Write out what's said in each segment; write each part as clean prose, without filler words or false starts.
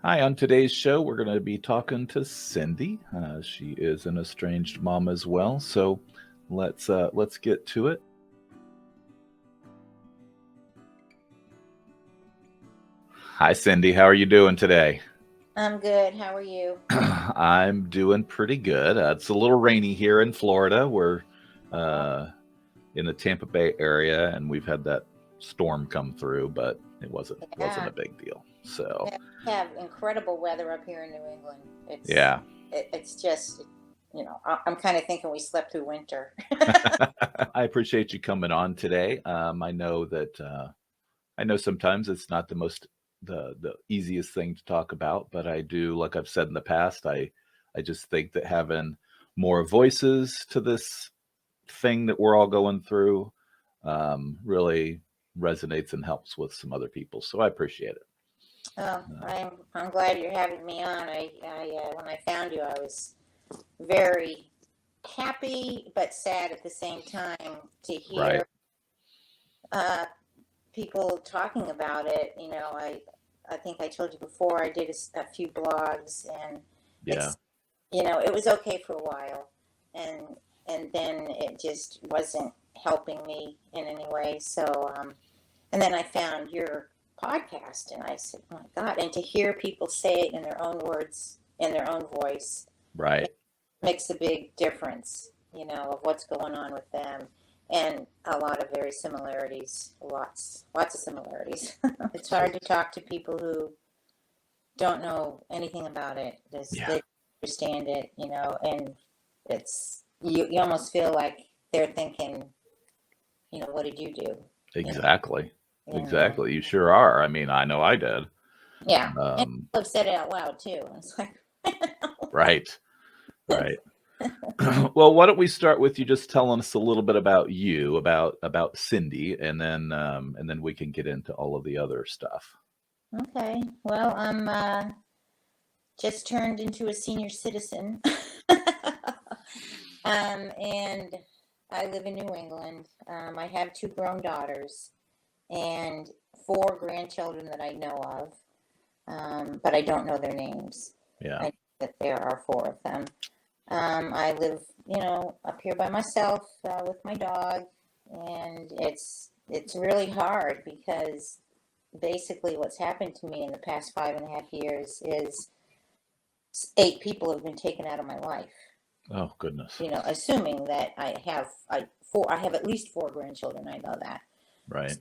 Hi, on today's show, we're going to be talking to Cindy. She is an estranged mom as well. So let's get to it. Hi, Cindy. How are you doing today? I'm good. How are you? I'm doing pretty good. It's a little rainy here in Florida. We're Oh, uh, in the Tampa Bay area, and we've had that storm come through, but it wasn't yeah. a big deal. So We have incredible weather up here in New England. yeah, It's just, I'm kind of thinking we slept through winter. I appreciate you coming on today. I know that. I know sometimes it's not the easiest thing to talk about, but I do, like I've said in the past, I just think that having more voices to this thing that we're all going through really resonates and helps with some other people. So I appreciate it. Oh, Uh, I'm glad you're having me on. I when I found you, I was very happy but sad at the same time to right. hear uh, people talking about it. I think I told you before I did a few blogs, and Yeah. it's it was okay for a while, and then it just wasn't helping me in any way. So and then I found your podcast, and I said, "Oh my God!" And to hear people say it in their own words, in their own voice, Right. makes a big difference. Of what's going on with them, and a lot of very similarities. Lots of similarities. It's hard to talk to people who don't know anything about it. Yeah. They understand it, and you almost feel like they're thinking, what did you do? You know, Exactly. and Exactly. You sure are. I mean, I know I did. yeah, and Um, people have said it out loud too. And it's like, right. Right. Well, why don't we start with you just telling us a little bit about you, about Cindy, and then we can get into all of the other stuff. okay, well, I'm just turned into a senior citizen, and I live in New England. I have two grown daughters and four grandchildren that I know of, but I don't know their names. Yeah. I know that there are four of them. I live, up here by myself with my dog, and it's really hard because basically what's happened to me in the past 5.5 years is eight people have been taken out of my life. Oh goodness. Assuming that I have at least four grandchildren. I know that. Right.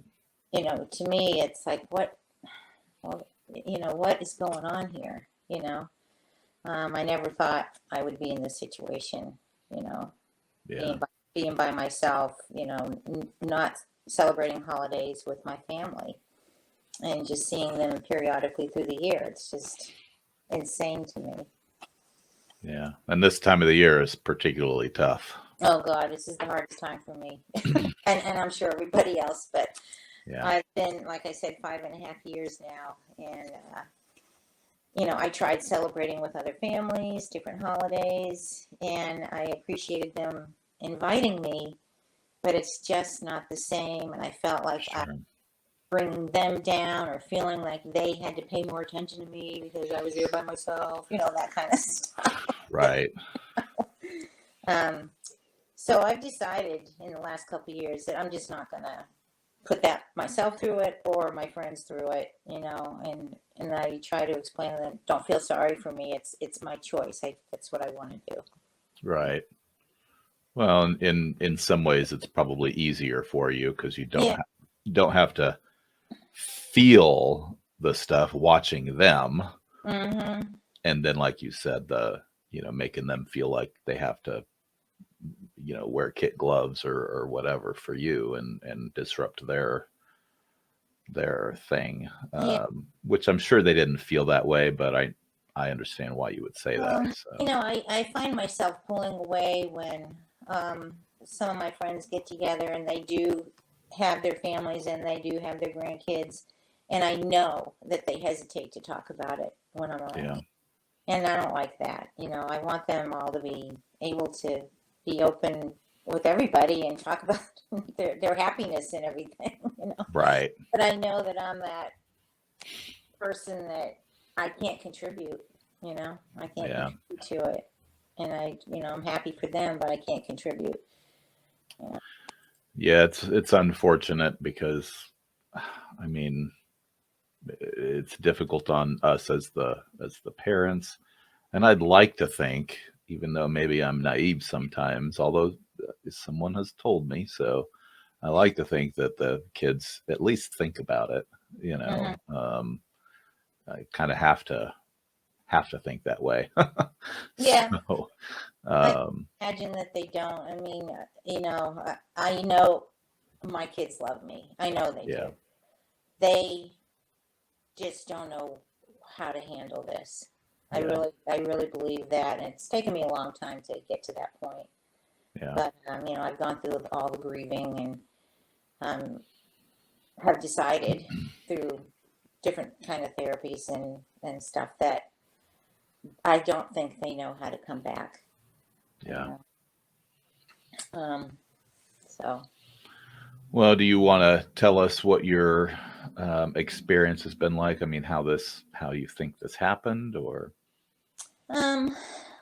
To me, it's like well, what is going on here? I never thought I would be in this situation, you know, Yeah. being by, being by myself, not celebrating holidays with my family and just seeing them periodically through the year. It's just insane to me. Yeah. And this time of the year is particularly tough. Oh God, this is the hardest time for me, and I'm sure everybody else. But Yeah. I've been, like I said, 5.5 years now, and I tried celebrating with other families, different holidays, and I appreciated them inviting me, but it's just not the same. And I felt like I Sure. bring them down or feeling like they had to pay more attention to me because I was there by myself, that kind of stuff. Right. um, so I've decided in the last couple of years that I'm just not going to put that myself through it or my friends through it, and I try to explain to them, don't feel sorry for me. It's my choice. That's what I want to do. Right. Well, in some ways, it's probably easier for you because Yeah. you don't have to feel the stuff watching them, Mm-hmm. and then, like you said, making them feel like they have to wear kit gloves or whatever for you and disrupt their thing, Yeah. which I'm sure they didn't feel that way, but I understand why you would say that. So I find myself pulling away when some of my friends get together and they do have their families and they do have their grandkids, and I know that they hesitate to talk about it when I'm around. yeah, And I don't like that. I want them all to be able to be open with everybody and talk about their happiness and everything. right, But I know that I'm that person that I can't contribute, I can't Yeah. contribute to it. And I'm happy for them, but I can't contribute. Yeah. Yeah, it's unfortunate because I mean, it's difficult on us as the parents. And I'd like to think, even though maybe I'm naive sometimes, although someone has told me so, I like to think that the kids at least think about it. You know, Hmm. I kind of have to think that way. Yeah. So, I um, imagine that they don't. I mean, I know my kids love me. I know they yeah, do. They just don't know how to handle this. yeah, I really believe that, and it's taken me a long time to get to that point. yeah, But I've gone through all the grieving and have decided through different kind of therapies and stuff that I don't think they know how to come back. You yeah. know, um, so. Well, do you want to tell us what your experience has been like? I mean, how you think this happened, or Um,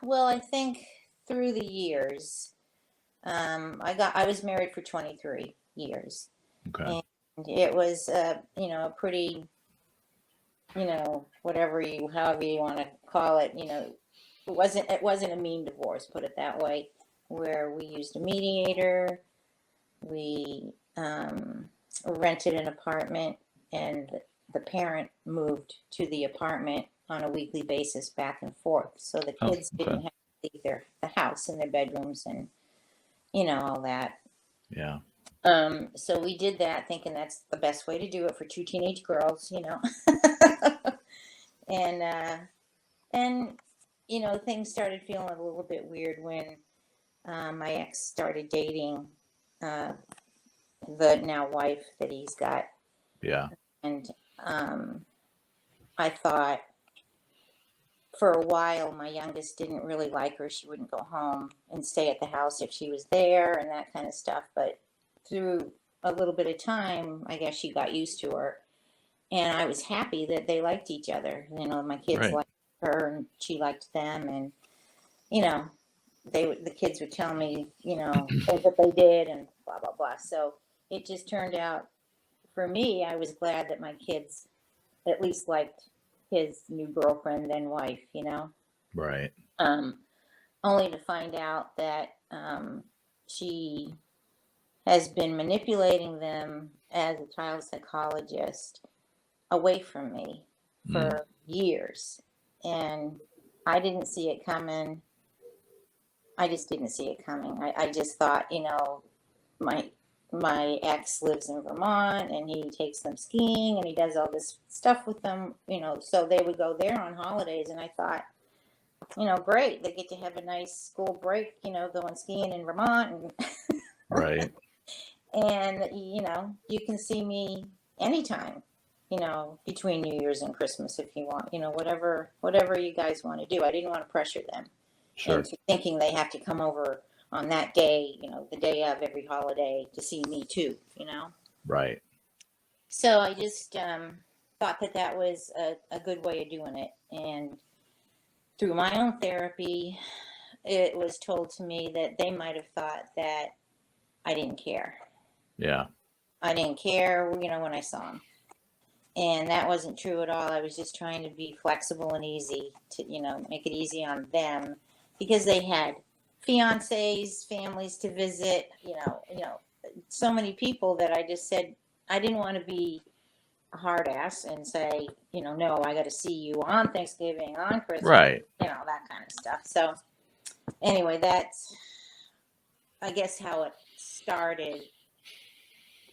well, I think through the years, I was married for 23 years, okay, and it was, a pretty, however you want to call it, it wasn't a mean divorce, put it that way, where we used a mediator, we rented an apartment, and the parent moved to the apartment on a weekly basis back and forth. So the oh, kids okay, didn't have to leave the house and their bedrooms and, all that. yeah, So we did that thinking that's the best way to do it for two teenage girls, and, and, things started feeling a little bit weird when my ex started dating uh, the now wife that he's got. yeah, And um, I thought for a while, my youngest didn't really like her. She wouldn't go home and stay at the house if she was there and that kind of stuff. But through a little bit of time, I guess she got used to her. And I was happy that they liked each other. My kids right, liked her and she liked them. And, you know, the kids would tell me, things that they did and blah, blah, blah. So it just turned out for me, I was glad that my kids at least liked his new girlfriend then wife. right, Um, Only to find out that she has been manipulating them as a child psychologist away from me mm, for years. And I didn't see it coming. I just didn't see it coming. I just thought, my my ex lives in Vermont and he takes them skiing and he does all this stuff with them, so they would go there on holidays and I thought, great, they get to have a nice school break, going skiing in Vermont right, and you can see me anytime, between New Year's and Christmas if you want, whatever you guys want to do. I didn't want to pressure them sure, into thinking they have to come over on that day, the day of every holiday to see me too. right, So I just thought that that was a good way of doing it. And through my own therapy, it was told to me that they might have thought that I didn't care. yeah, I didn't care, when I saw them. And that wasn't true at all. I was just trying to be flexible and easy to, make it easy on them because they had fiancés, families to visit, so many people that I just said I didn't want to be a hard ass and say, no, I got to see you on Thanksgiving, on Christmas, right, that kind of stuff. So anyway, that's, I guess, how it started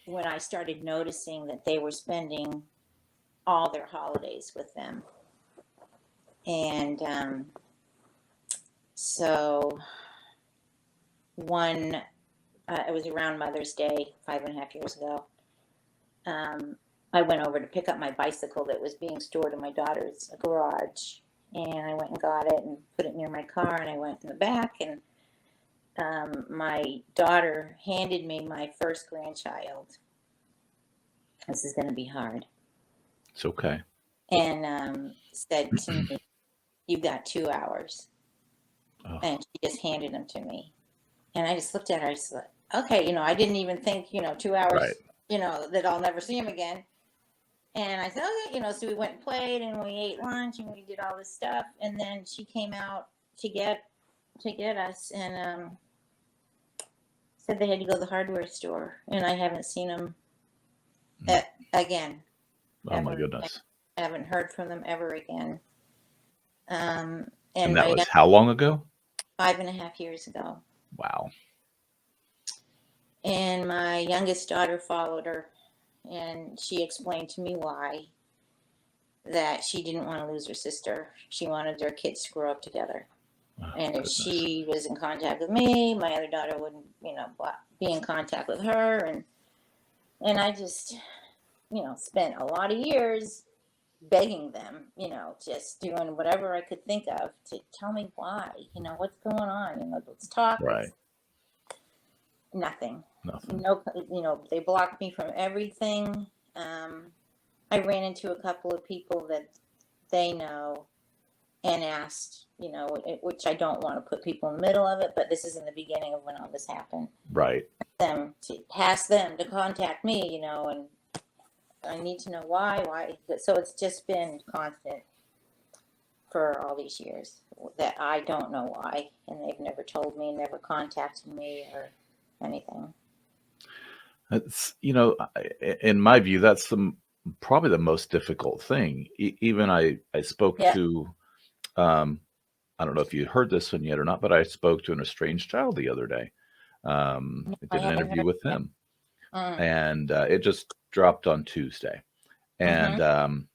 when I started noticing that they were spending all their holidays with them. And so one, it was around Mother's Day, 5.5 years ago. I went over to pick up my bicycle that was being stored in my daughter's garage. And I went and got it and put it near my car. And I went in the back. And my daughter handed me my first grandchild. This is going to be hard. it's okay, and said to me, "You've got 2 hours," Oh, and she just handed them to me, and I just looked at her. I said, "Okay," I didn't even think, 2 hours, right. that I'll never see him again. And I said, "Okay," so we went and played, and we ate lunch, and we did all this stuff, and then she came out to get us, and said they had to go to the hardware store, and I haven't seen them Mm. again, Oh my ever. goodness. I haven't heard from them ever again. And And that was how long ago? 5.5 years ago. Wow. And my youngest daughter followed her, and she explained to me why. That she didn't want to lose her sister. She wanted their kids to grow up together. Oh, And if goodness. she was in contact with me, my other daughter wouldn't, be in contact with her. And I just, spent a lot of years begging them, just doing whatever I could think of to tell me why, what's going on, let's talk, Right. let's nothing. Nothing. No, they blocked me from everything. I ran into a couple of people that they know and asked, which I don't want to put people in the middle of it, but this is in the beginning of when all this happened. Right. Them to ask them to contact me, and I need to know why. So it's just been constant for all these years that I don't know why, and they've never told me, never contacted me or anything. It's, in my view, that's probably the most difficult thing. Even I spoke Yeah. to, I don't know if you heard this one yet or not, but I spoke to an estranged child the other day. I I did an haven't interview heard with that. him, and it just dropped on Tuesday. And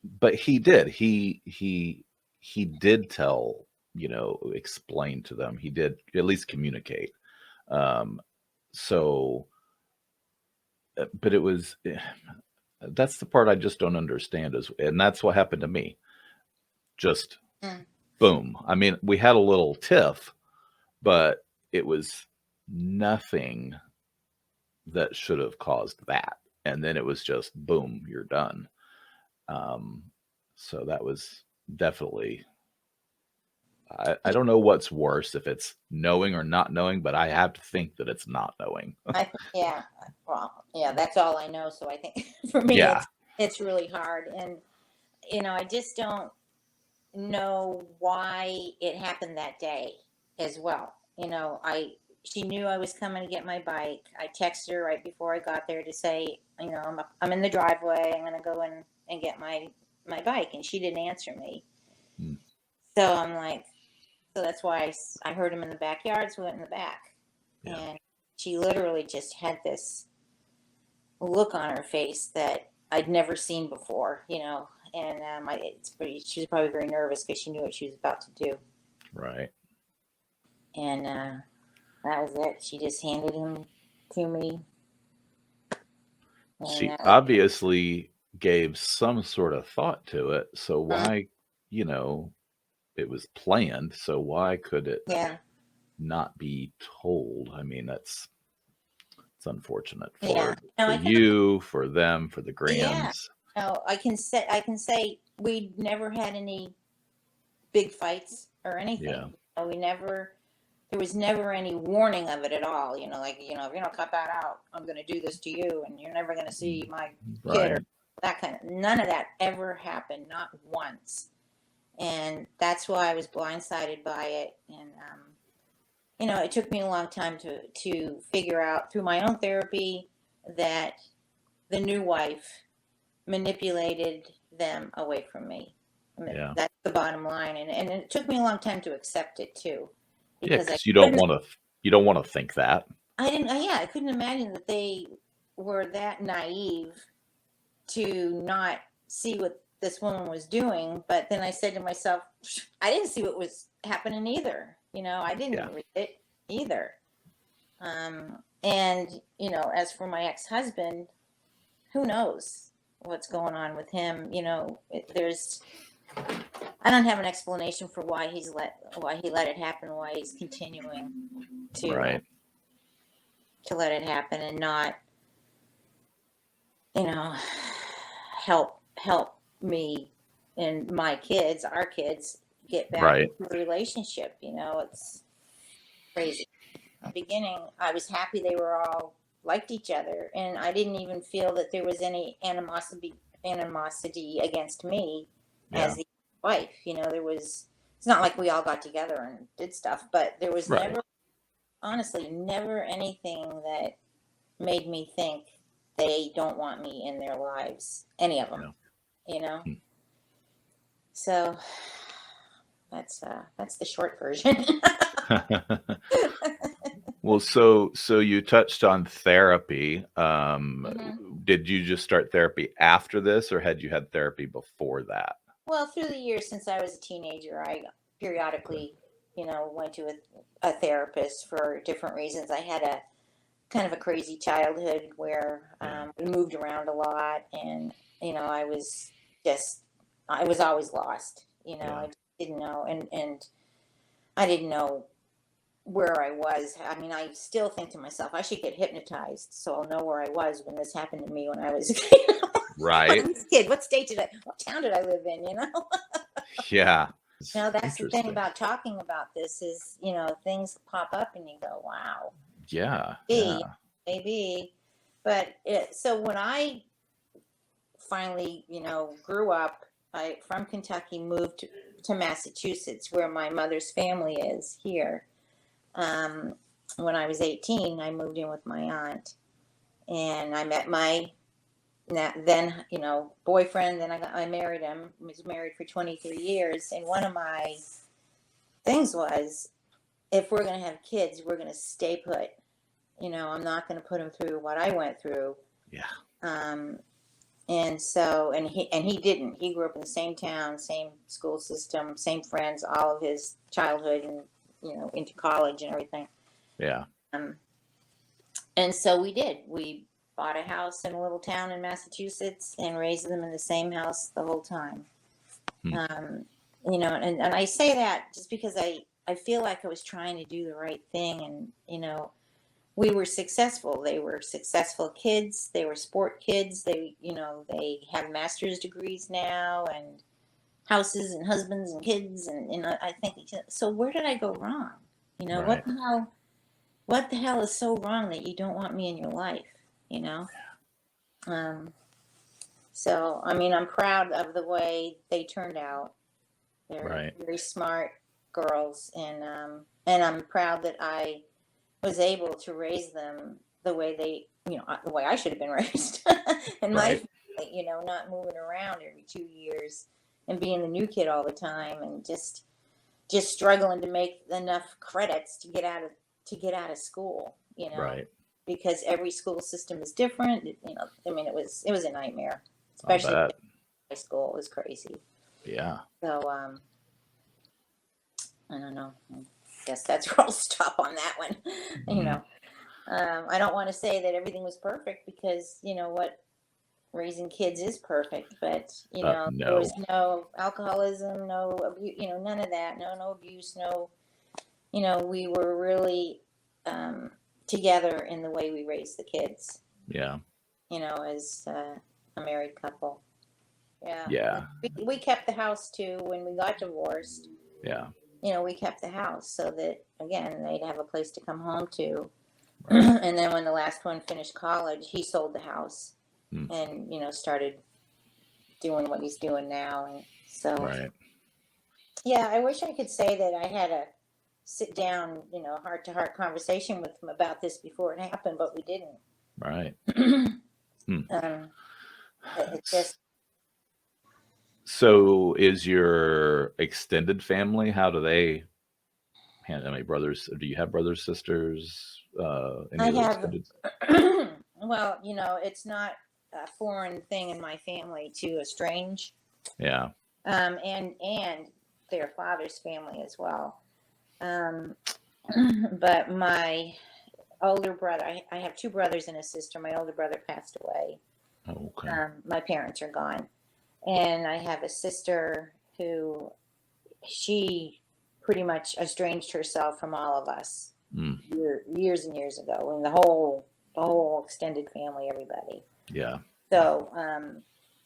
but he did. He did tell, explain to them. He did at least communicate. So, but it was. That's the part I just don't understand and that's what happened to me. Just boom. I mean, we had a little tiff, but it was nothing that should have caused that. And then it was just boom, you're done. So that was definitely, I don't know what's worse, if it's knowing or not knowing, but I have to think that it's not knowing. Yeah, well, yeah, that's all I know. So I think for me, Yeah. it's really hard, and I just don't know why it happened that day as well. She knew I was coming to get my bike. I texted her right before I got there to say, I'm in the driveway. I'm gonna go in and get my bike, and she didn't answer me. Hmm. So I'm like, so that's why I heard him in the backyard, so we went in the back, Yeah. and she literally just had this look on her face that I'd never seen before, and she was probably very nervous because she knew what she was about to do. Right. And that was it. She just handed him to me. She And obviously gave some sort of thought to it. So why, it was planned. So why could it yeah, not be told? I mean, it's unfortunate yeah. for No, I think you, for them, for the yeah. Grahams. No, I can say we never had any big fights or Yeah. anything. There was never any warning of it at all. Like, if you don't cut that out, I'm going to do this to you, and you're never going to see my kid, or Right. that kind of, none of that ever happened, not once. And that's why I was blindsided by it. And, it took me a long time to figure out through my own therapy that the new wife manipulated them away from me. I mean, Yeah. that's the bottom line. And it took me a long time to accept it too, Yeah. because Because you don't want to think that. I couldn't imagine that they were that naive to not see what this woman was doing. But then I said to myself, I didn't see what was happening either. I didn't read it either. And, as for my ex-husband, who knows what's going on with him? I don't have an explanation for why he let it happen, why he's continuing to Right. to let it happen and not, help me and my kids, our kids, get back Right. into a relationship. It's crazy. In the beginning, I was happy they were all liked each other, and I didn't even feel that there was any animosity against me Yeah. as the wife. There was. It's not like we all got together and did stuff, but there was Right. never, honestly, never anything that made me think they don't want me in their lives. Any of them, Yeah. you know. Hmm. So that's the short version. Well, so you touched on therapy. Hmm. Did you just start therapy after this, or had you had therapy before that? Well, through the years since I was a teenager, I Okay. periodically, went to a therapist for different reasons. I had a kind of a crazy childhood where Yeah. we moved around a lot, and I was just, I was always lost. Yeah. I didn't know, and I didn't know where I was. I mean, I still think to myself, I should get hypnotized so I'll know where I was when this happened to me when I was when I Right. was a kid. What state what town did I live in? Yeah. It's That's the thing interesting. about talking about this is, things pop up and you go, wow, Yeah. maybe, Yeah. maybe. But so when I finally, grew up, I from Kentucky moved to Massachusetts, where my mother's family is here. Um, when I was 18, I moved in with my aunt, and I met my then boyfriend. Then I married him. Was married for 23 years, and one of my things was, if we're going to have kids, we're going to stay put. I'm not going to put them through what I went through. Yeah. Um, and so, and he didn't. He grew up in the same town, same school system, same friends, all of his childhood, and into college and everything. Yeah. Um, and so we did. We bought a house in a little town in Massachusetts and raised them in the same house the whole time. Hmm. And I say that just because I feel like I was trying to do the right thing, and we were successful. They were successful kids. They were sport kids. They have master's degrees now, and houses and husbands and kids, and I think, so. Where did I go wrong? What Right. the hell? What the hell is so wrong that you don't want me in your life? You know. Um, so I mean, I'm proud of the way they turned out. They're Right. very smart girls, and I'm proud that I was able to raise them the way the way I should have been raised in my Right. family, not moving around every 2 years and being the new kid all the time, and just struggling to make enough credits to get out of school, Right. because every school system is different. I mean, it was a nightmare, I'll especially bet. high school. It was crazy. Yeah. So I don't know. I guess that's where I'll stop on that one. you Mm. know, I don't want to say that everything was perfect, because what, raising kids is perfect, but there was No. no alcoholism, no abuse, none of that, no abuse, no, we were really together in the way we raised the kids, Yeah. as a married couple. Yeah, Yeah. we kept the house too when we got divorced. Yeah. We kept the house so that, again, they'd have a place to come home to. Right. And then when the last one finished college, he sold the house Mm. and, started doing what he's doing now. And so, Right. yeah, I wish I could say that I had a sit down, heart to heart conversation with him about this before it happened, but we didn't. Right. Hmm. It just, So is your extended family, how do they handle, how many brothers, do you have brothers, sisters, any I of the have, extended? well, it's not a foreign thing in my family to estrange, Yeah. and their father's family as well. Um, but my older brother, I have two brothers and a sister. My older brother passed away. Okay. My parents are gone. And I have a sister who, she pretty much estranged herself from all of us Mm. years and years ago, and the whole extended family, everybody. Yeah. So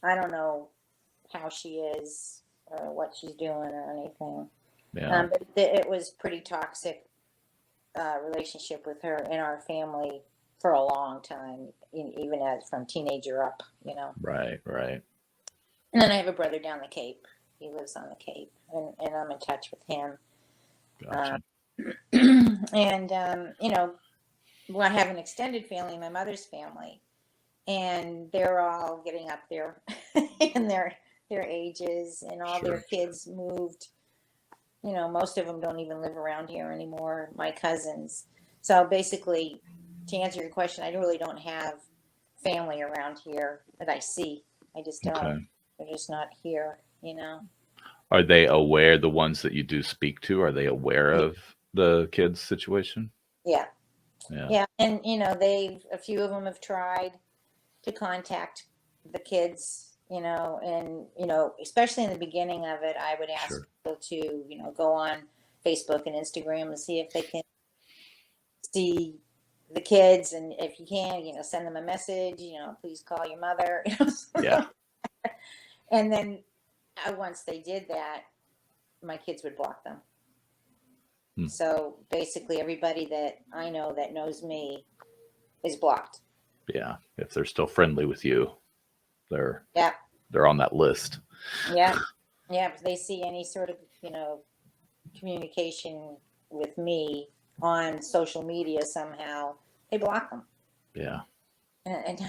I don't know how she is or what she's doing or anything. Yeah. But it was pretty toxic relationship with her in our family for a long time, even as from teenager up, you know. Right. Right. And then I have a brother down the Cape. He lives on the Cape, and I'm in touch with him. Gotcha. And you know, well, I have an extended family, my mother's family, and they're all getting up there in their ages, and all their Sure. kids moved. You know, most of them don't even live around here anymore. My cousins. So basically, to answer your question, I really don't have family around here that I see. I just don't. Okay. They're just not here. You know. Are they aware, the ones that you do speak to, are they aware of the kids' situation? Yeah. Yeah. Yeah. And you know, a few of them have tried to contact the kids, you know, and, you know, especially in the beginning of it, I would ask Sure. people to, you know, go on Facebook and Instagram and see if they can see the kids. And if you can, you know, send them a message, you know, please call your mother. Yeah. And then once they did that, my kids would block them. Hmm. So basically, everybody that I know that knows me is blocked. Yeah. If they're still friendly with you, they're Yeah. they're on that list. Yeah. Yeah. If they see any sort of, you know, communication with me on social media somehow, they block them. Yeah. And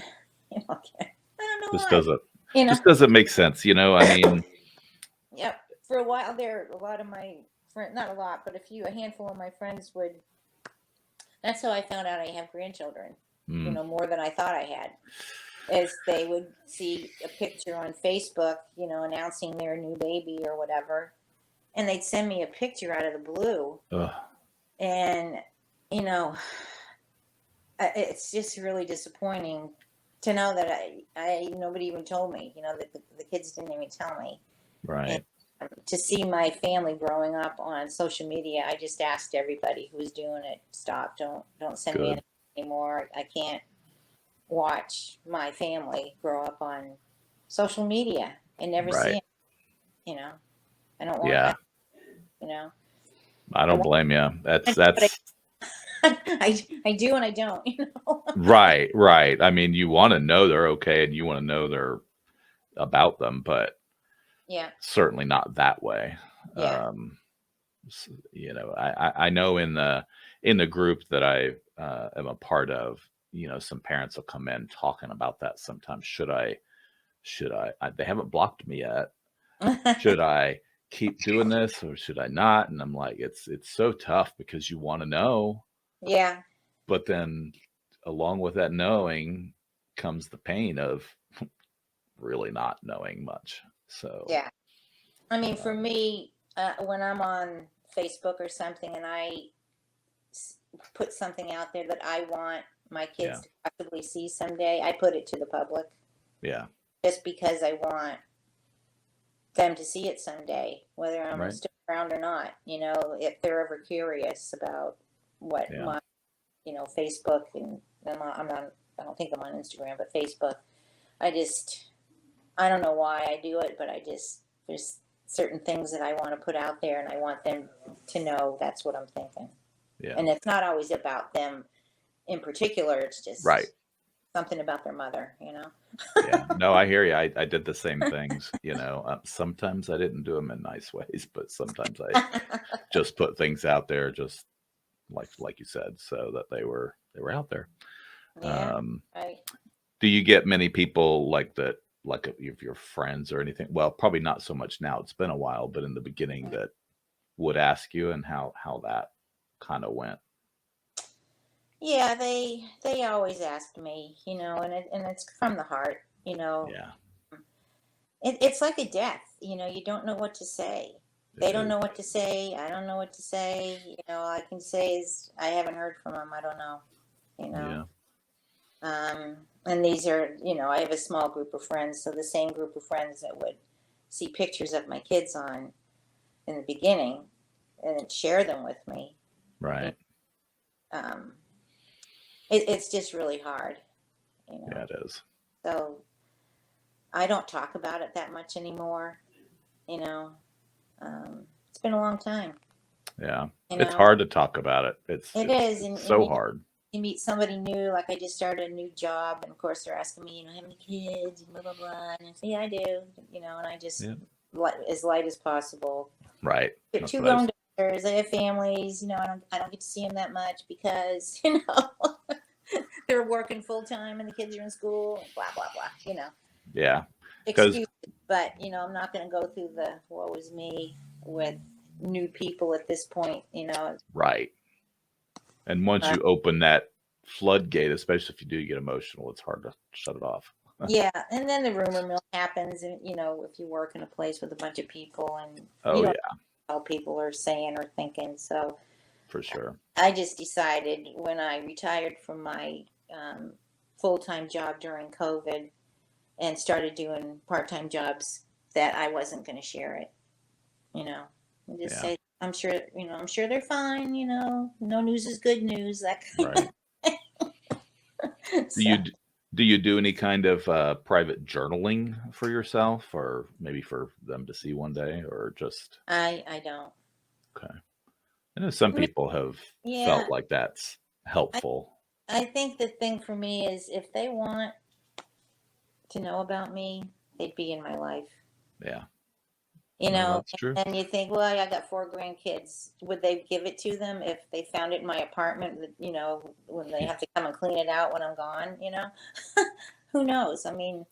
you know, I don't know Just why. doesn't You know, just doesn't make sense, you know? I mean, yeah. For a while there, a lot of my friends, not a lot, but a handful of my friends would. That's how I found out I have grandchildren. You mm, know, more than I thought I had. Is they would see a picture on Facebook, you know, announcing their new baby or whatever, and they'd send me a picture out of the blue, ugh, and you know, it's just really disappointing to know that I nobody even told me, you know, that the kids didn't even tell me. And right. to see my family growing up on social media, I just asked everybody who was doing it, stop, don't send me Good. anything anymore. I can't watch my family grow up on social media and never see Right. it, you know. I don't want Yeah. that, you know. I I don't want blame you. That's it, but that's I do and I don't, you know. right, right. I mean, you wanna know they're okay and you wanna know they're about them, but Yeah, certainly not that way. yeah. You know, I know in the group that I am a part of, you know, some parents will come in talking about that sometimes. They haven't blocked me yet. Should I keep doing this or should I not? And I'm like, it's so tough because you want to know, Yeah, but then along with that knowing comes the pain of really not knowing much. So, yeah. I mean, for um, me, when I'm on Facebook or something and put something out there that I want my yeah, kids to possibly see someday, I put it to the public yeah, just because I want them to see it someday, whether I'm right, still around or not. You know, if they're ever curious about what yeah, my, you know, Facebook and I don't think I'm on Instagram, but Facebook. I just, I don't know why I do it, but there's certain things that I want to put out there and I want them to know that's what I'm thinking. yeah, And it's not always about them in particular, it's right. just something about their mother, you know? Yeah. No, I hear you. I did the same things, you know. Sometimes I didn't do them in nice ways, but sometimes I just put things out there just like you said, so that they were out there. Yeah, Um, right. do you get many people like that, like if your friends or anything? Well, probably not so much now. It's been a while, but in the beginning that would ask you and how that kind of went. Yeah, they always ask me, you know, and it's from the heart, you know. Yeah, It's like a death, you know. You don't know what to say. it They don't is. know what to say. I don't know what to say. You know, all I can say is I haven't heard from them. I don't know. You know. Yeah, And these are, you know, I have a small group of friends, so the same group of friends that would see pictures of my kids on in the beginning and share them with me. You right. know, it's just really hard, you Yeah, know. it is. So I don't talk about it that much anymore. You know, it's been a long time. Yeah. You It's know, hard to talk about it. it It's is, it's and so hard. you meet somebody new. Like I just started a new job, and of course they're asking me, how many kids, and blah blah blah, and I say, yeah, I do. And I just Yeah. as light as possible. Right. Got That's two what I grown was daughters. They have families. I don't get to see them that much because they're working full time and the kids are in school. Blah blah blah. yeah. Because Excuses. But I'm not going to go through the woe is me with new people at this point. right. And once Uh, you open that floodgate, especially if you do get emotional, it's hard to shut it off. yeah, and then the rumor mill happens, and if you work in a place with a bunch of people, and you Oh don't yeah, know how people are saying or thinking. So for sure. I just decided when I retired from my full time job during COVID and started doing part time jobs that I wasn't going to share it. And just Yeah. say I'm sure they're fine. No news is good news. That Right. kind. Do So you do you do any kind of private journaling for yourself, or maybe for them to see one day, or just I don't. okay? I know some I mean, people have yeah. felt like that's I helpful. I think the thing for me is if they want to know about me, they'd be in my life. Yeah. You No, know, that's true. and you think, well, I got 4 grandkids. Would they give it to them if they found it in my apartment? When they Yeah. have to come and clean it out when I'm gone. Who knows? I mean,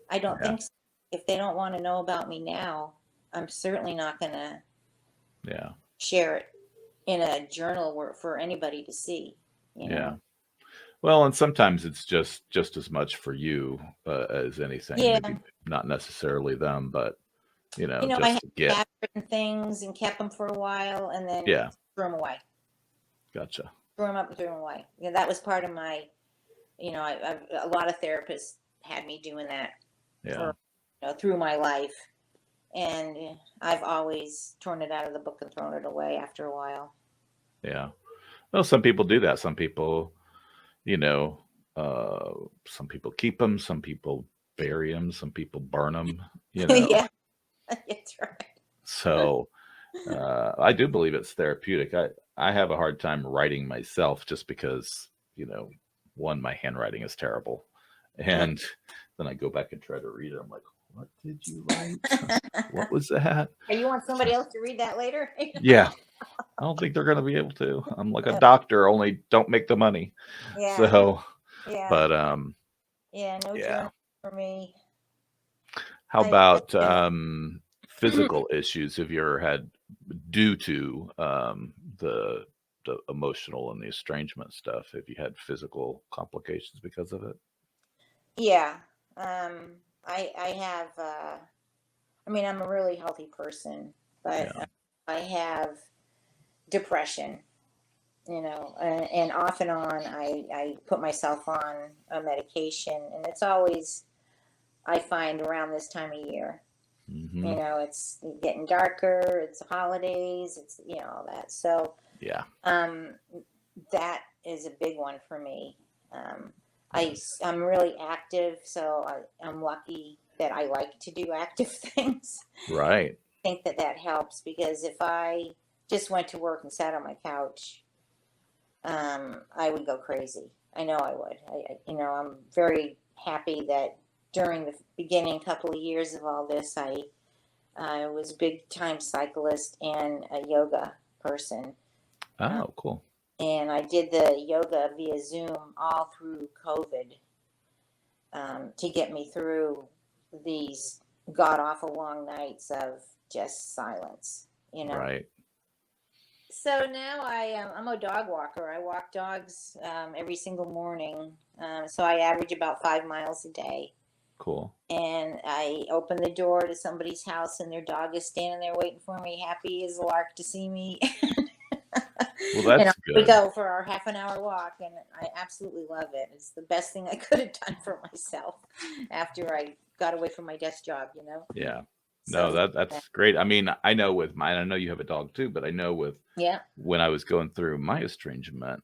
I don't Yeah. think so. If they don't want to know about me now, I'm certainly not going to Yeah. share it in a journal for anybody to see. You Yeah. know? Well, and sometimes it's just as much for you as anything. Yeah. Maybe not necessarily them, but I just have to get. written things and kept them for a while and then Yeah. threw them away. Gotcha. Threw them up and threw them away. That was part of my, a lot of therapists had me doing that Yeah. for, through my life. And I've always torn it out of the book and thrown it away after a while. Yeah. Well, some people do that. Some people, you know, uh, some people keep them. Some people bury them. Some people burn them. You know. Yeah, that's right. So I do believe it's therapeutic. I have a hard time writing myself just because one, my handwriting is terrible, Mm. and then I go back and try to read it. I'm like, what did you write? What was that? Hey, you want So somebody else to read that later? yeah, I don't think they're going to be able to. I'm like a doctor, only don't make the money. Yeah, So, yeah, but yeah. No yeah. journal for me. How I about couldn't. physical issues have you ever had due to the emotional and the estrangement stuff? Have you had physical complications because of it? Yeah. I have. I mean, I'm a really healthy person, but Yeah. I have depression. And off and on, I put myself on a medication, and it's always I find around this time of year. Hmm. It's getting darker. It's the holidays. It's all that. So Yeah. um, that is a big one for me. Um, Yeah. I'm really active, so I'm lucky that I like to do active things. Right. I think that helps because if I just went to work and sat on my couch, I would go crazy. I know I would. I'm very happy that during the beginning couple of years of all this, I was a big time cyclist and a yoga person. Uh, Oh, cool. and I did the yoga via Zoom all through COVID to get me through these god awful long nights of just silence. Right. So now I'm a dog walker. I walk dogs every single morning. So I average about 5 miles a day. Cool. And I open the door to somebody's house, and their dog is standing there waiting for me, happy as a lark to see me. Well, And that's we good. go for our half-an-hour walk, and I absolutely love it. It's the best thing I could have done for myself after I got away from my desk job. Yeah. No, So, that's great. I mean, I know with mine, I know you have a dog too, but I know with yeah. when I was going through my estrangement,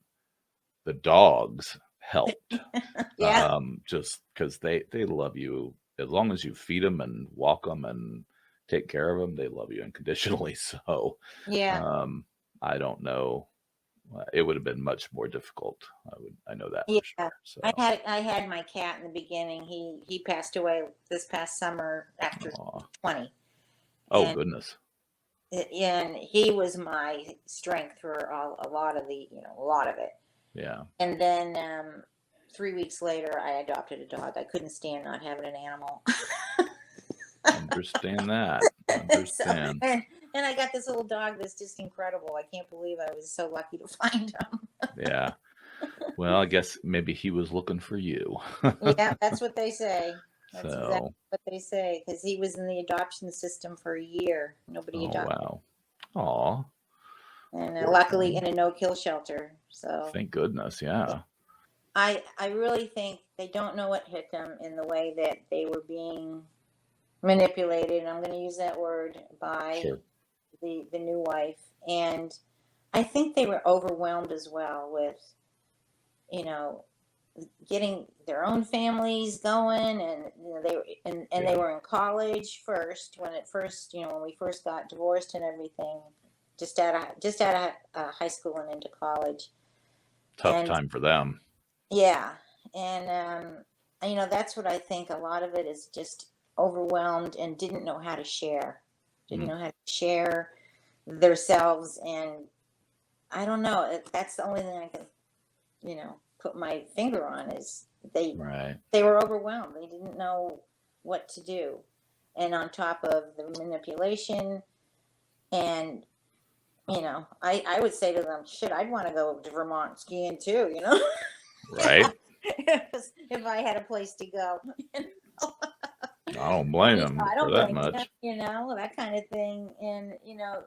the dogs helped. Yeah. Just because they love you as long as you feed them and walk them and take care of them, they love you unconditionally. So, Yeah. um, I don't know. It would have been much more difficult. I know that for Yeah. sure. So, I had my cat in the beginning. He passed away this past summer after aw. 20. Oh And goodness. and he was my strength for a lot of a lot of it. Yeah. And then 3 weeks later, I adopted a dog. I couldn't stand not having an animal. Understand that. So Understand. and I got this little dog that's just incredible. I can't believe I was so lucky to find him. Yeah. Well, I guess maybe he was looking for you. Yeah, that's what they say. That's exactly So, what they say because he was in the adoption system for a year. Nobody oh adopted, wow. Aw, and poor luckily thing. in a no-kill shelter. So Thank goodness. Yeah. I really think they don't know what hit them in the way that they were being manipulated. I'm going to use that word by Sure. the new wife, and I think they were overwhelmed as well with you know getting their own families going, and they were and they Yeah. were in college first when it first when we first got divorced and everything, just out of high school and into college, Tough and time for them. yeah, and that's what I think. A lot of it is just overwhelmed and didn't know how to share, didn't Mm, know how to share themselves, and I don't know. That's the only thing I can put my finger on is they right. they were overwhelmed. They didn't know what to do. And on top of the manipulation and I would say to them, shit, I'd want to go to Vermont skiing too, Right. if I had a place to go. I don't blame him I for don't that blame them, much. that kind of thing. And,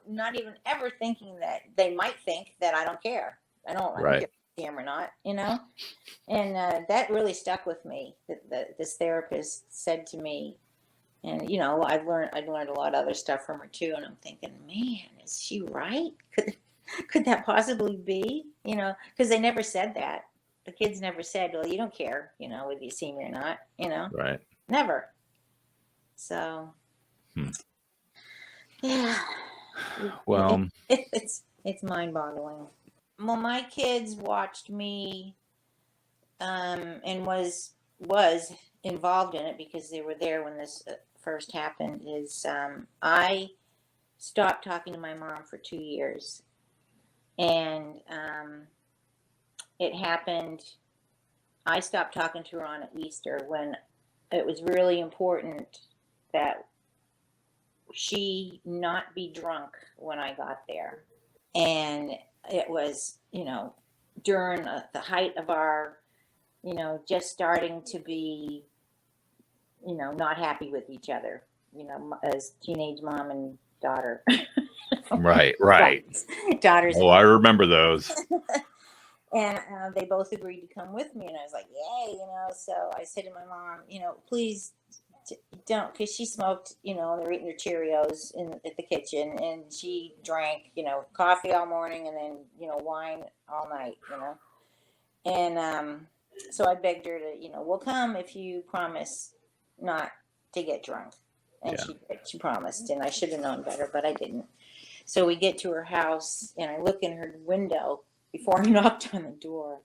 not even ever thinking that they might think that I don't care. I don't Right. care if I see them or not. And that really stuck with me. That this therapist said to me, and I've learned a lot of other stuff from her too. And I'm thinking, man, is she right? Could that possibly be? Because they never said that. The kids never said, well, you don't care, whether you see me or not. Right. Never. So Hmm. yeah, Well, it's mind boggling. Well, my kids watched me and was involved in it because they were there when this first happened. Is I stopped talking to my mom for 2 years, and it happened. I stopped talking to her on Easter when it was really important that she not be drunk when I got there, and it was during the height of our just starting to be not happy with each other, as teenage mom and daughter. right. Right. Daughters Oh, and I remember those. and they both agreed to come with me, and I was like, yay, so I said to my mom, please don't, because she smoked, and they were eating their Cheerios at the kitchen, and she drank, coffee all morning and then, wine all night, and so I begged her to, we'll come if you promise not to get drunk. And Yeah. she promised, and I should have known better, but I didn't. So we get to her house, and I look in her window before I knocked on the door,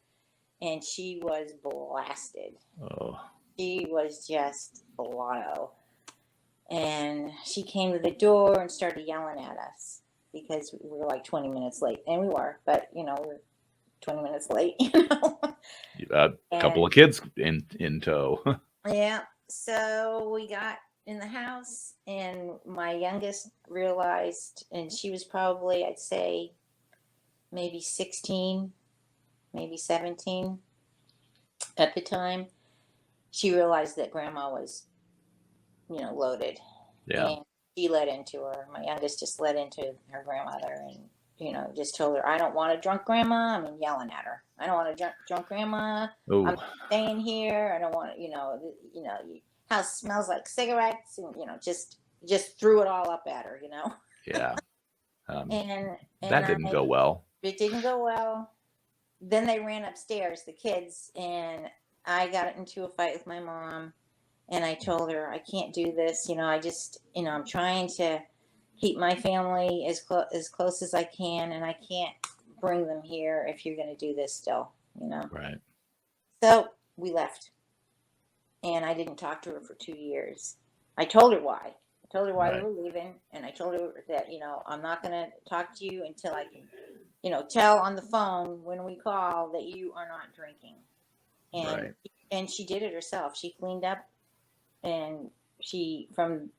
and she was blasted. Oh, She was just blotto. And she came to the door and started yelling at us because we were like 20 minutes late. And we were, but, we're 20 minutes late, you got a couple And of kids in tow. yeah, so we got in the house, and my youngest realized, and she was probably, I'd say, maybe 16, maybe 17 at the time. She realized that grandma was, loaded. Yeah. And she let into her. My youngest just let into her grandmother and, just told her, I don't want a drunk grandma. I mean, yelling at her. I don't want a drunk grandma. I'm Oh, not staying here. I don't want, house smells like cigarettes, and, just threw it all up at her, yeah. Um, and, that didn't go well. it didn't go well. Then they ran upstairs, the kids, and I got into a fight with my mom, And I told her, I can't do this. I just, I'm trying to keep my family as close as I can, and I can't bring them here if you're going to do this still. Right. So we left, and I didn't talk to her for 2 years. I told her why. I told her why we Right. were leaving, and I told her that, I'm not going to talk to you until I can, tell on the phone when we call that you are not drinking. And Right. and she did it herself. She cleaned up, and she from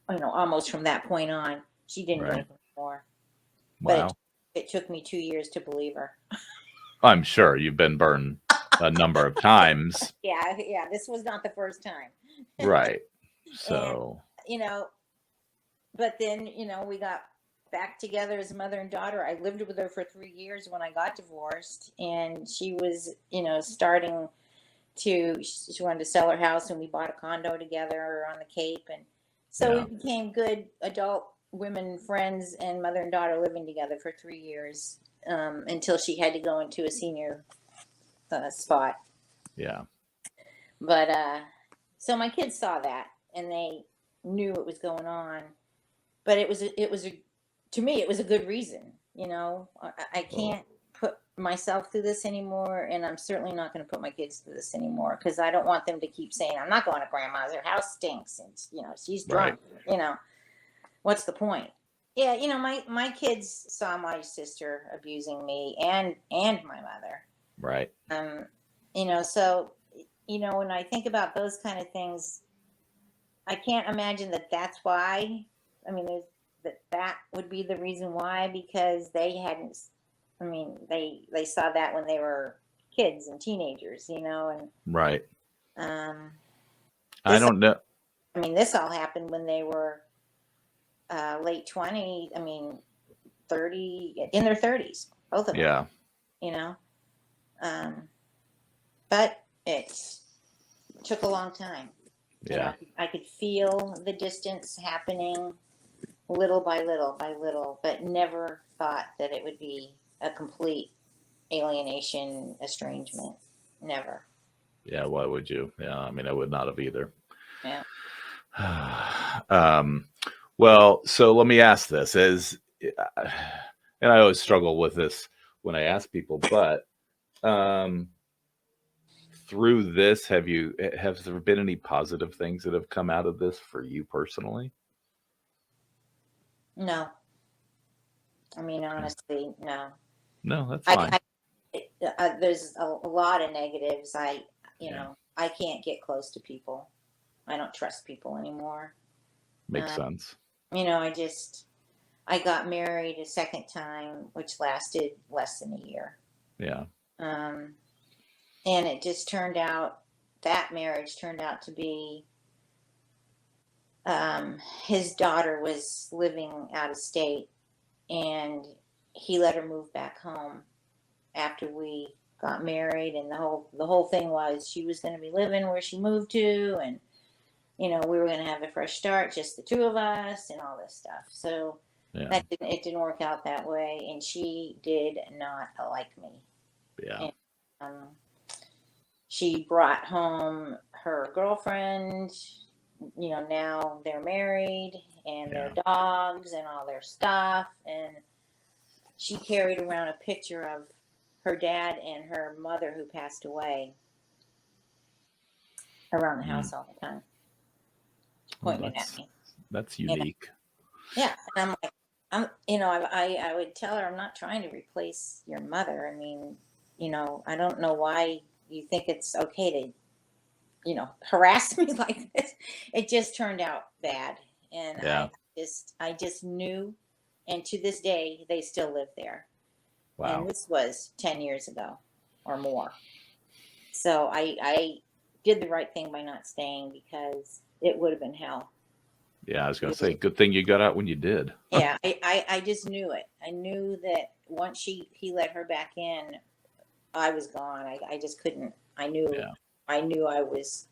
almost from that point on, she didn't Right. drink anymore. But it Wow. it took me 2 years to believe her. I'm sure you've been burned a number of times. Yeah, yeah. This was not the first time. Right. And So, you know, but then we got back together as mother and daughter. I lived with her for 3 years when I got divorced, and she was starting to she wanted to sell her house, and we bought a condo together on the Cape, and so we yeah. became good adult women friends and mother and daughter living together for 3 years, until she had to go into a senior spot. Yeah. But so my kids saw that, and they knew what was going on. But it was to me, it was a good reason. I Well, can't put myself through this anymore, and I'm certainly not going to put my kids through this anymore, because I don't want them to keep saying, I'm not going to grandma's, her house stinks, and she's right. drunk. What's the point? Yeah, my kids saw my sister abusing me and my mother. Right. So when I think about those kind of things, I can't imagine that that's why. I mean, that would be the reason why, because they hadn't. I mean, they saw that when they were kids and teenagers, and Right. um, I this. don't know. I mean, this all happened when they were late 20. I mean, 30, in their 30s, both of them. Yeah. You know, um, but it took a long time. Yeah. I could feel the distance happening little by little by little, but never thought that it would be a complete alienation, estrangement. Never. Yeah. Why would you? Yeah. I mean, I would not have either. Yeah. um, well, so let me ask this: and I always struggle with this when I ask people, but um, through this, have there been any positive things that have come out of this for you personally? No. I mean, Okay. honestly, no. No, that's I, fine. there's a lot of negatives. Yeah. I can't get close to people. I don't trust people anymore. Makes Uh, sense. I got married a second time, which lasted less than a year. Yeah. Um, and it just turned out, that marriage turned out to be, his daughter was living out of state, and he let her move back home after we got married, and the whole thing was she was going to be living where she moved to, and we were going to have a fresh start, just the two of us, and all this stuff. So Yeah. it didn't work out that way, and she did not like me. Yeah. And she brought home her girlfriend. Now they're married, and their Yeah. dogs and all their stuff, and she carried around a picture of her dad and her mother, who passed away, around the Mm. house all the time. She Well, pointed at me. that's And unique. yeah, and I'm like, I would tell her, I'm not trying to replace your mother. I mean, I don't know why you think it's okay to, harass me like this. It just turned out bad. And Yeah. I just knew. And to this day, they still live there. And Wow. this was 10 years ago or more. So I did the right thing by not staying, because it would have been hell. Yeah. I was gonna say, good thing you got out when you did. Yeah, I just knew it. I knew that once he let her back in, I was gone. I just couldn't. Yeah. I knew I was,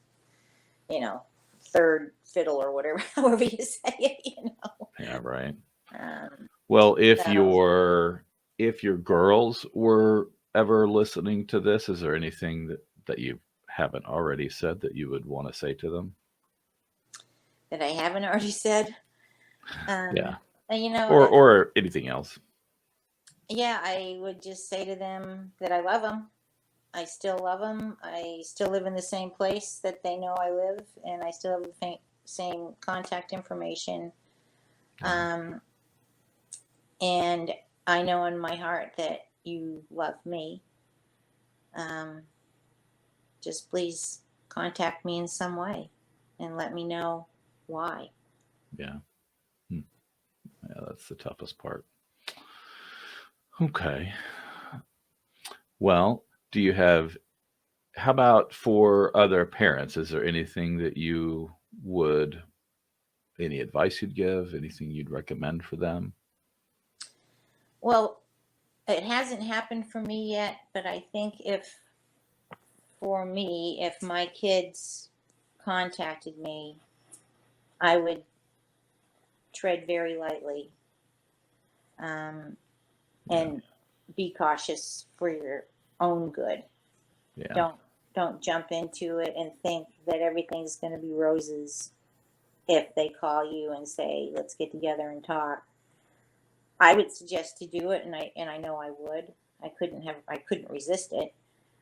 you know, third fiddle or whatever, however you say it. Yeah. Right. Um, Well, so if your girls were ever listening to this, is there anything that you haven't already said that you would want to say to them? that I haven't already said. Yeah. And, you know, Or anything else. yeah, I would just say to them that I love them. I still love them. I still live in the same place that they know I live, and I still have the same contact information. Yeah. Um, and I know in my heart that you love me. Um, just please contact me in some way and let me know why. Yeah. Hmm. Yeah, that's the toughest part. Okay. Well, do you have, how about for other parents? Is there anything that you would, any advice you'd give, anything you'd recommend for them? Well, it hasn't happened for me yet, but I think for me, if my kids contacted me, I would tread very lightly, um, Yeah. and be cautious for your own good. Yeah. Don't jump into it and think that everything's going to be roses if they call you and say, "Let's get together and talk." I would suggest to do it, and I know I would. I couldn't resist it.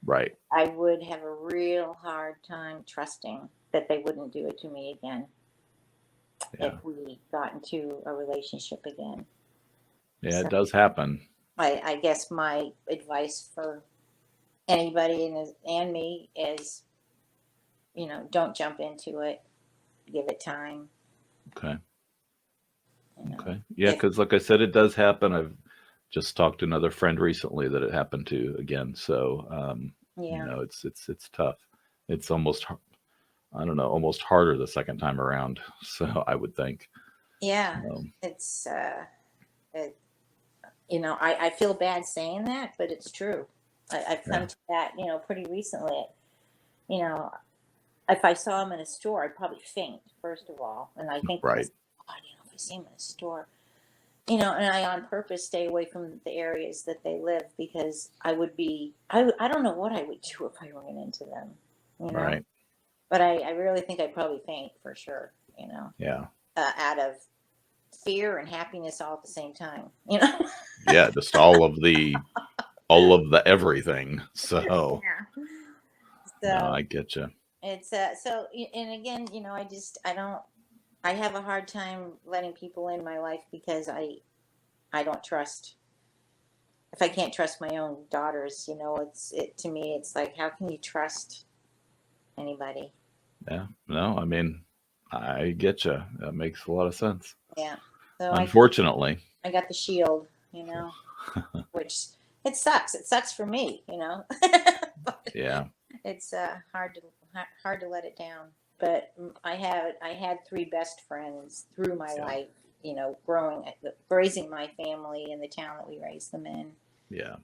Right. I would have a real hard time trusting that they wouldn't do it to me again if Yeah. we got into a relationship again. Yeah, it So does happen. I guess my advice for anybody and me is, don't jump into it. Give it time. Okay. You know, Okay. Yeah, if because like I said, it does happen. I've just talked to another friend recently that it happened to again. So, yeah, it's tough. It's almost, I don't know, almost harder the second time around. So I would think. yeah, Um, it's it, I feel bad saying that, but it's true. I've yeah. come to that, pretty recently. You know, if I saw him in a store, I'd probably faint, first of all. And I think to Right. myself, God, if I see him in a store, and I on purpose stay away from the areas that they live because I don't know what I would do if I ran into them, you know. Right. But I really think I'd probably faint for sure, Yeah. out of fear and happiness all at the same time. Yeah. Just all of the everything. So, Yeah. no, So I get you. it's and again, I have a hard time letting people in my life because I don't trust. If I can't trust my own daughters, to me it's like, how can you trust anybody? Yeah. No, I mean, I get you. That makes a lot of sense. Yeah. So Unfortunately. I got the shield, which it sucks. It sucks for me, but Yeah. it's hard to let it down. But I had three best friends through my Yeah. life, raising my family in the town that we raised them in, Yeah.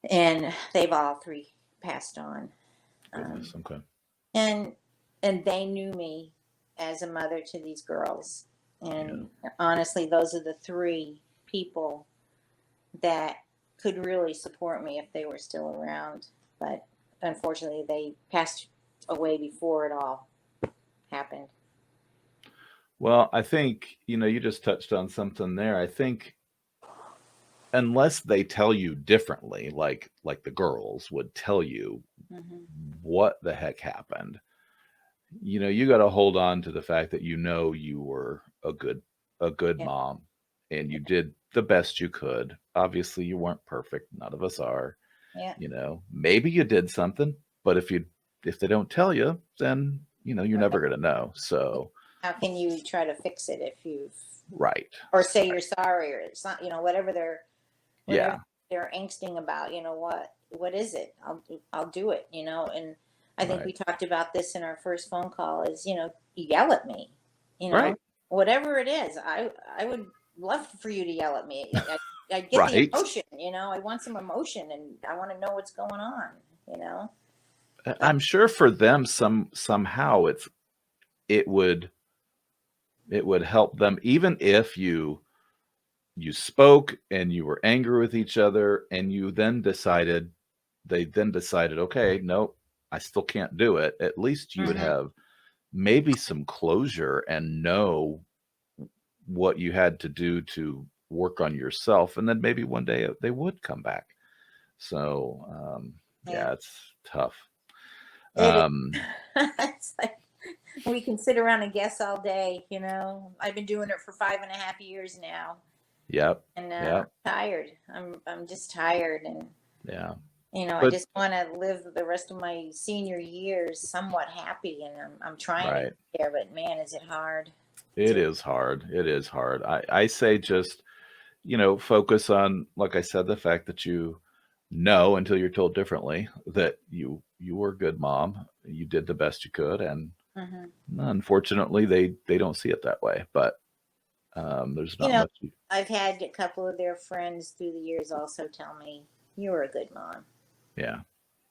and they've all three passed on. Goodness. Um, Okay. and and they knew me as a mother to these girls, Yeah. and honestly, those are the three people that could really support me if they were still around. But unfortunately, they passed away before it all happened. Well, I think, you just touched on something there. I think unless they tell you differently, like the girls would tell you Hmm. what the heck happened, you got to hold on to the fact that you were a good Yeah, mom and you did the best you could. Obviously, you weren't perfect. None of us are. yeah. Maybe you did something, but if they don't tell you, then you're never Right. going to know. So, How can you try to fix it if you've right. or say Right. you're sorry, or it's not, whatever Yeah. they're angsting about, what is it? I'll do it, and I think Right. we talked about this in our first phone call is, yell at me, you know, Right. whatever it is. I would love for you to yell at me. I get the Right. emotion, I want some emotion and I want to know what's going on, you know. But I'm sure for them somehow it would it would help them, even if you spoke and you were angry with each other and they then decided, okay, nope, I still can't do it, at least you would Mm-hmm. have maybe some closure and know what you had to do to work on yourself, and then maybe one day they would come back. So Yeah, yeah, it's tough. it is. Um, It's like we can sit around and guess all day. I've been doing it for 5.5 years now, yep, and yep, I'm tired. I'm just tired, and yeah. I But just want to live the rest of my senior years somewhat happy, and I'm trying to get right, there. But man, is it hard it to. is hard. It is hard. I say just, focus on, like I said, the fact that you know until you're told differently that you were a good mom. You did the best you could, and Mhm. unfortunately, they don't see it that way. But there's You not know, much. I've had a couple of their friends through the years also tell me you were a good mom. Yeah,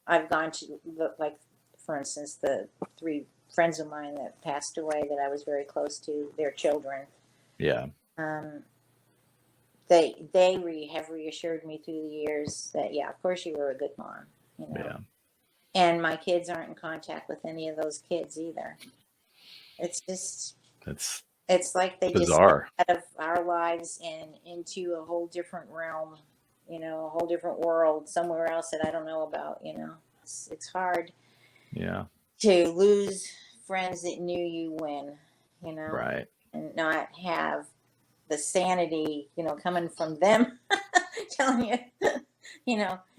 I've gone to like, for instance, the three friends of mine that passed away that I was very close to, their children. yeah, Um, have reassured me through the years that yeah, of course you were a good mom. You know, yeah. and my kids aren't in contact with any of those kids either. It's just It's it's like they just stepped bizarre. out of our lives and into a whole different realm, a whole different world somewhere else that I don't know about. It's hard Yeah, to lose friends that knew you when, you know, right. and not have the sanity, coming from them telling you,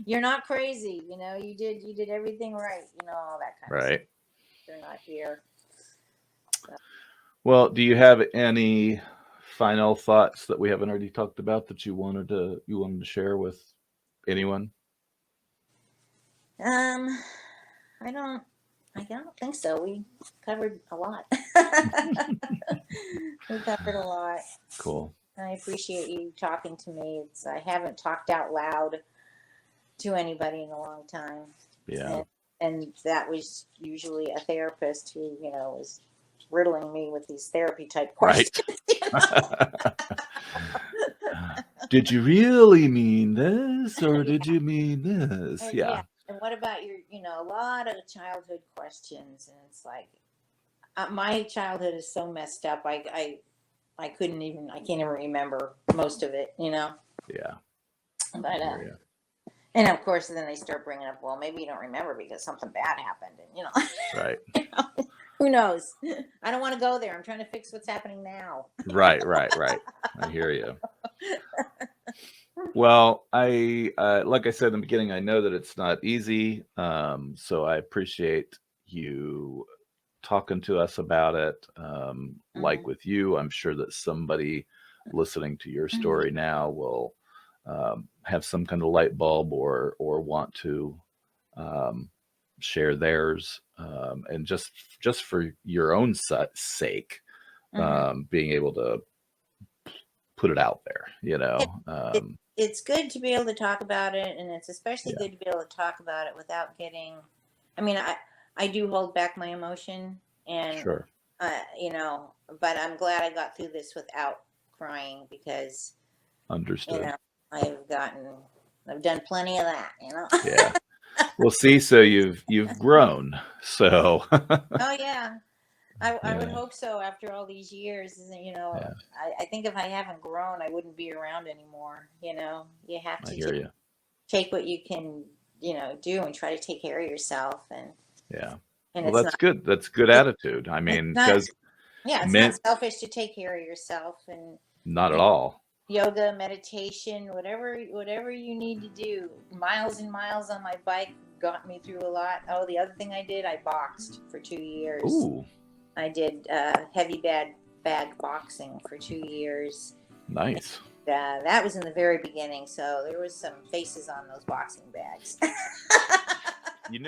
you're not crazy, you did everything right, all that kind of stuff. Right. They're not here. So, Well, do you have any final thoughts that we haven't already talked about that you wanted to share with anyone? um, I don't, I don't think so. We covered a lot. We covered a lot. Cool. I appreciate you talking to me. I haven't talked out loud to anybody in a long time. Yeah. And that was usually a therapist who, was riddling me with these therapy type questions. Right. Did you really mean this or did Yeah. you mean this? And Yeah. yeah. And what about your, a lot of childhood questions. And it's like, my childhood is so messed up. I I can't even remember most of it. Yeah. I But, hear you. and of course, then they start bringing up, well, maybe you don't remember because something bad happened. And, Right. who knows? I don't want to go there. I'm trying to fix what's happening now. Right, right, right. I hear you. Well, like I said in the beginning, I know that it's not easy. So I appreciate you talking to us about it. Like Mhm. with you, I'm sure that somebody listening to your story now will have some kind of light bulb or want to um, share theirs, and just for your own sake, Mhm. being able to put it out there. It, it's good to be able to talk about it, and it's especially Yeah, good to be able to talk about it without getting. I mean, I do hold back my emotion, and sure, but I'm glad I got through this without crying because you understood. know I've gotten I've done plenty of that. Yeah. Well, see, so you've grown. So Oh yeah, I would yeah, hope so after all these years. yeah, I think if I haven't grown, I wouldn't be around anymore. You have I to hear you. take what you can, do and try to take care of yourself. Yeah. And Well, it's that's not, good. That's good it, attitude. I it's mean, not, because yeah, it's not men, selfish to take care of yourself and, not at you know, all. yoga, meditation, whatever you need to do. Miles and miles on my bike got me through a lot. Oh, the other thing I did, I boxed for 2 years. Ooh, I did heavy bag boxing for 2 years. nice. That was in the very beginning, so there was some faces on those boxing bags. You know.